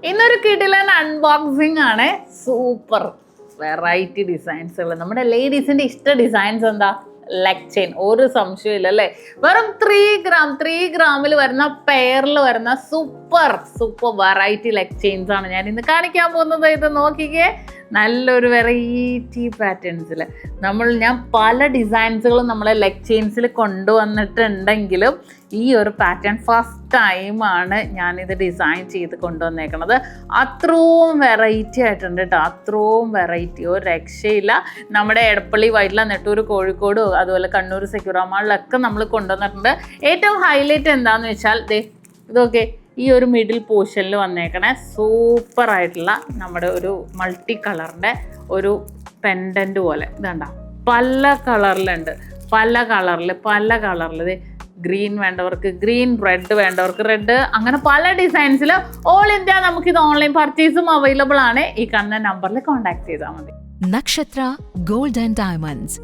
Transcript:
ഇന്നൊരു കിടിലൻ അൺബോക്സിംഗ് ആണ്. സൂപ്പർ വെറൈറ്റി ഡിസൈൻസുകൾ. നമ്മുടെ ലേഡീസിന്റെ ഇഷ്ട ഡിസൈൻസ് എന്താ? Leg chain. ഒരു സംശയമില്ല അല്ലേ? വെറും 3 ഗ്രാമിൽ വരുന്ന പെയറിൽ വരുന്ന സൂപ്പർ വെറൈറ്റി ലെഗ് ചെയിൻസ് ആണ് ഞാൻ ഇന്ന് കാണിക്കാൻ പോകുന്നത്. ഇത് നോക്കിക്കേ, നല്ലൊരു വെറൈറ്റി പാറ്റേൺസിൽ ഞാൻ പല ഡിസൈൻസുകളും നമ്മളെ ലെഗ് ചെയിൻസിൽ കൊണ്ടുവന്നിട്ടുണ്ടെങ്കിലും ഈ ഒരു പാറ്റേൺ ഫസ്റ്റ് ടൈമാണ് ഞാനിത് ഡിസൈൻ ചെയ്ത് കൊണ്ടുവന്നേക്കണത്. അത്രയും വെറൈറ്റി ആയിട്ടുണ്ട് കേട്ടോ, അത്രയും വെറൈറ്റി, ഒരു രക്ഷയില്ല. നമ്മുടെ എടപ്പള്ളി, വൈറ്റില, നെട്ടൂർ, കോഴിക്കോട്, അതുപോലെ കണ്ണൂർ, സെക്യൂറാമാളിലൊക്കെ നമ്മൾ കൊണ്ടുവന്നിട്ടുണ്ട്. ഏറ്റവും ഹൈലൈറ്റ് എന്താണെന്ന് വെച്ചാൽ ഇതൊക്കെ ഈ ഒരു മിഡിൽ പോർഷനിൽ വന്നേക്കണേ സൂപ്പർ ആയിട്ടുള്ള നമ്മുടെ ഒരു മൾട്ടി കളറിൻ്റെ ഒരു പെൻഡൻറ്റ് പോലെ ഇതണ്ട, പല കളറിലുണ്ട്, പല കളറിൽ ഗ്രീൻ വേണ്ടവർക്ക് ഗ്രീൻ, റെഡ് വേണ്ടവർക്ക് റെഡ്, അങ്ങനെ പല ഡിസൈൻസിൽ ഓൾ ഇന്ത്യ നമുക്കിത് ഓൺലൈൻ പർച്ചേസും അവൈലബിൾ ആണ്. ഈ കാണുന്ന നമ്പറിൽ കോൺടാക്ട് ചെയ്താൽ മതി. നക്ഷത്ര ഗോൾഡ് ആൻഡ് ഡയമണ്ട്സ്,